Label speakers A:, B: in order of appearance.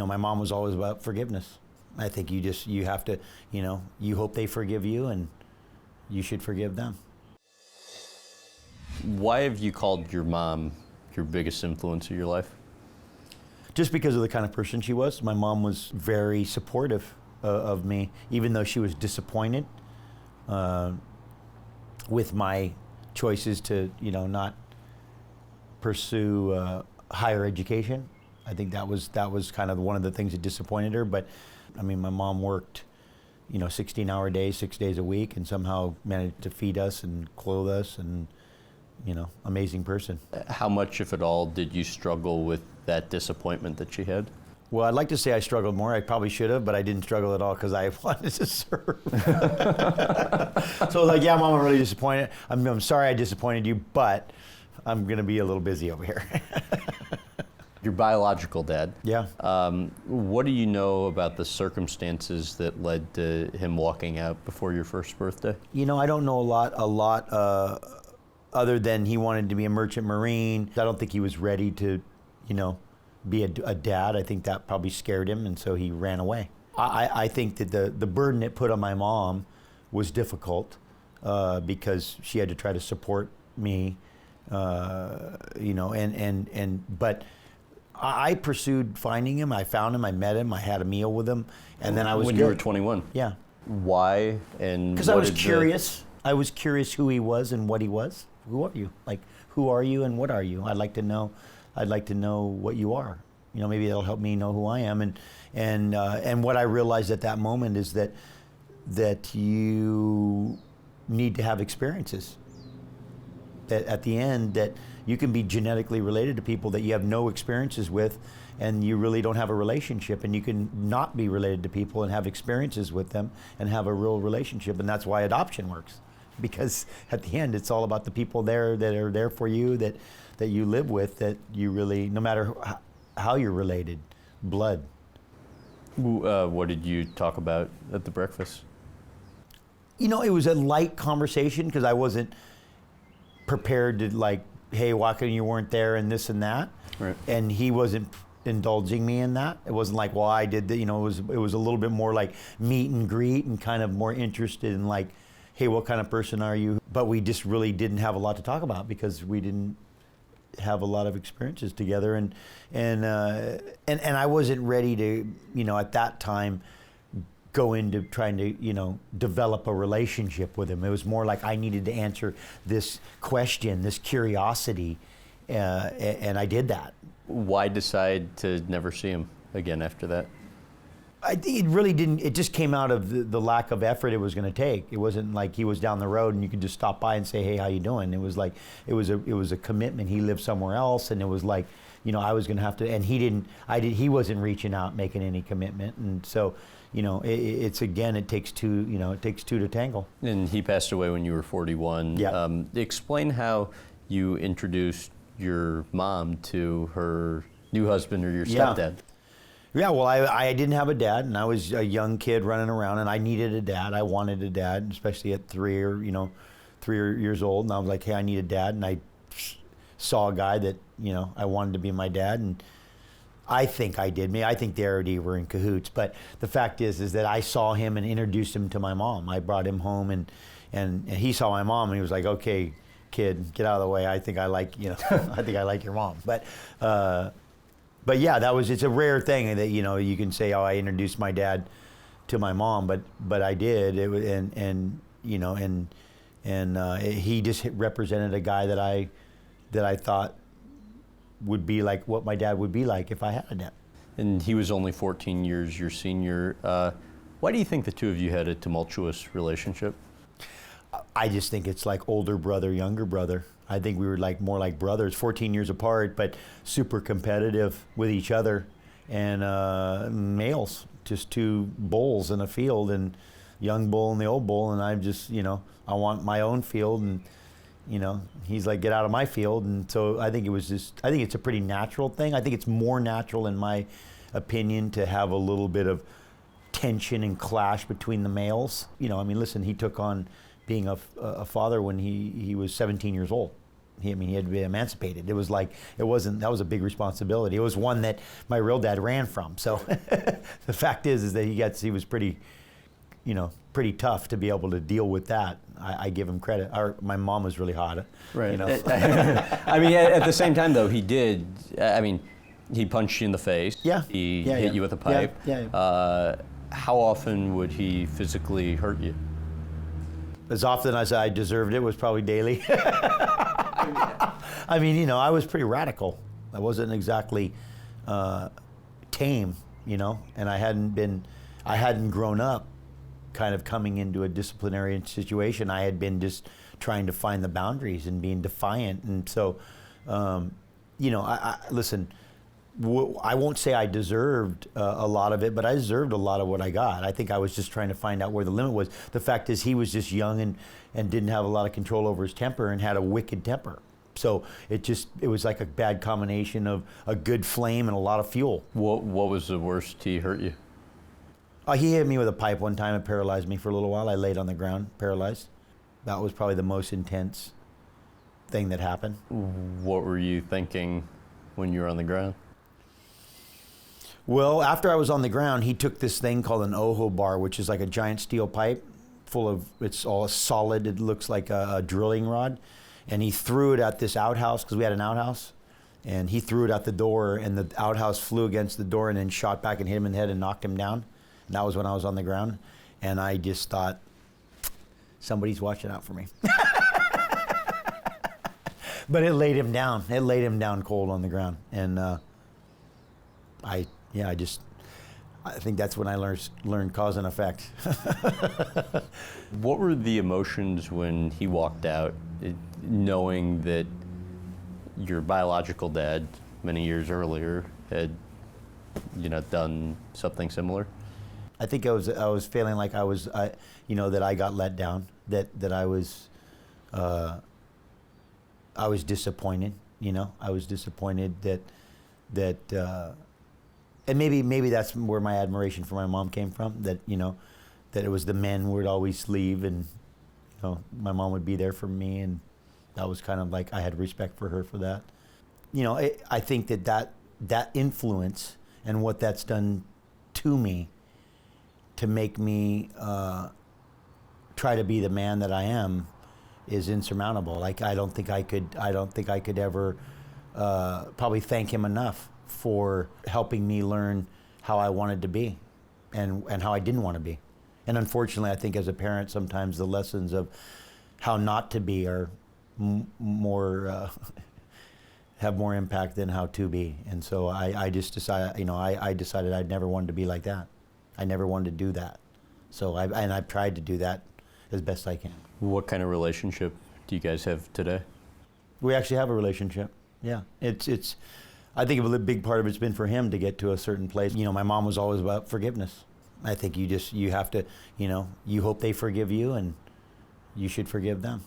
A: my mom was always about forgiveness. I think you have to, you hope they forgive you, and you should forgive them.
B: Why have you called your mom your biggest influence of your life?
A: Just because of the kind of person she was. My mom was very supportive of me, even though she was disappointed with my choices to, not pursue higher education. I think that was kind of one of the things that disappointed her. But I mean, my mom worked, 16-hour days, 6 days a week, and somehow managed to feed us and clothe us, and amazing person.
B: How much, if at all, did you struggle with that disappointment that she had?
A: Well, I'd like to say I struggled more. I probably should have, but I didn't struggle at all because I wanted to serve. So yeah, Mom, I'm really disappointed. I'm sorry I disappointed you, but I'm going to be a little busy over here.
B: Your biological dad.
A: Yeah.
B: What do you know about the circumstances that led to him walking out before your first birthday?
A: I don't know a lot other than he wanted to be a merchant marine. I don't think he was ready to, be a dad. I think that probably scared him, and so he ran away. I think that the burden it put on my mom was difficult because she had to try to support me, but I pursued finding him. I found him. I met him. I had a meal with him, and then I was
B: when
A: good.
B: You were 21.
A: Yeah.
B: Why and?
A: Because I was curious. I was curious who he was and what he was. Who are you? Like, who are you and what are you? I'd like to know what you are. Maybe that'll help me know who I am. And what I realized at that moment is that you need to have experiences. That at the end, that you can be genetically related to people that you have no experiences with, and you really don't have a relationship, and you can not be related to people and have experiences with them and have a real relationship. And that's why adoption works, because at the end, it's all about the people there that are there for you, that you live with, that you really, no matter how you're related, blood.
B: What did you talk about at the breakfast?
A: It was a light conversation because I wasn't prepared to, like, hey, why come you weren't there and this and that?
B: Right.
A: And he wasn't indulging me in that. It wasn't like, well, I did that. It was a little bit more like meet and greet, and kind of more interested in, like, hey, what kind of person are you? But we just really didn't have a lot to talk about because we didn't have a lot of experiences together, and I wasn't ready to, at that time, go into trying to, develop a relationship with him. It was more like I needed to answer this question, this curiosity, and I did that.
B: Why decide to never see him again after that?
A: I think it really didn't. It just came out of the lack of effort it was going to take. It wasn't like he was down the road and you could just stop by and say, "Hey, how you doing?" It was like it was a commitment. He lived somewhere else, and it was like, I was going to have to. And he didn't. He wasn't reaching out, making any commitment, and so, it's again, it takes two. It takes two to tangle. And
B: he passed away when you were 41.
A: Yeah.
B: Explain how you introduced your mom to her new husband or your stepdad.
A: Yeah, well, I didn't have a dad, and I was a young kid running around, and I needed a dad. I wanted a dad, especially at 3 years old, and I was like, hey, I need a dad, and I saw a guy that, I wanted to be my dad, and I think I did. I think they already were in cahoots, but the fact is that I saw him and introduced him to my mom. I brought him home, and he saw my mom, and he was like, okay, kid, get out of the way. I think I like, I think I like your mom, But yeah, it's a rare thing that, you can say, oh, I introduced my dad to my mom, but I did. It was, he just represented a guy that I thought would be like what my dad would be like if I had a dad.
B: And he was only 14 years your senior. Why do you think the two of you had a tumultuous relationship?
A: I just think it's like older brother, younger brother. I think we were like more like brothers, 14 years apart, but super competitive with each other, and males, just two bulls in a field, and young bull and the old bull, and I'm just, I want my own field, and he's like, get out of my field. And so I think it's a pretty natural thing. I think it's more natural, in my opinion, to have a little bit of tension and clash between the males. Listen, he took on being a father when he was 17 years old. I mean, he had to be emancipated. It was like, that was a big responsibility. It was one that my real dad ran from. So the fact is that he was pretty, pretty tough to be able to deal with that. I give him credit. My mom was really hot.
B: Right. I mean, at the same time, though, he did, he punched you in the face.
A: Yeah.
B: He hit you with a pipe.
A: Yeah.
B: How often would he physically hurt you?
A: As often as I deserved it was probably daily. I mean, I was pretty radical. I wasn't exactly tame, and I hadn't grown up kind of coming into a disciplinary situation. I had been just trying to find the boundaries and being defiant. And so, listen, I won't say I deserved a lot of it, but I deserved a lot of what I got. I think I was just trying to find out where the limit was. The fact is, he was just young and didn't have a lot of control over his temper and had a wicked temper. So it was like a bad combination of a good flame and a lot of fuel.
B: What was the worst he hurt you?
A: He hit me with a pipe one time and paralyzed me for a little while. I laid on the ground, paralyzed. That was probably the most intense thing that happened.
B: What were you thinking when you were on the ground?
A: Well, after I was on the ground, he took this thing called an Ojo bar, which is like a giant steel pipe it's all solid. It looks like a drilling rod. And he threw it at this outhouse, because we had an outhouse. And he threw it at the door, and the outhouse flew against the door and then shot back and hit him in the head and knocked him down. And that was when I was on the ground. And I just thought, somebody's watching out for me. But it laid him down. It laid him down cold on the ground. And I think that's when I learned cause and effect.
B: What were the emotions when he walked out, knowing that your biological dad, many years earlier, had, done something similar?
A: I think I was feeling like that I got let down, that I was disappointed. I was disappointed that. And maybe that's where my admiration for my mom came from, that it was the men who would always leave, and my mom would be there for me, and that was kind of like I had respect for her for that. I think that influence and what that's done to me, to make me try to be the man that I am, is insurmountable. Like I don't think I could ever probably thank him enough for helping me learn how I wanted to be and how I didn't want to be. And unfortunately, I think as a parent, sometimes the lessons of how not to be are more have more impact than how to be. And so I just decided, I decided I'd never wanted to be like that. I never wanted to do that. So I've tried to do that as best I can.
B: What kind of relationship do you guys have today?
A: We actually have a relationship. Yeah, I think a big part of it's been for him to get to a certain place. My mom was always about forgiveness. I think you have to, you hope they forgive you, and you should forgive them.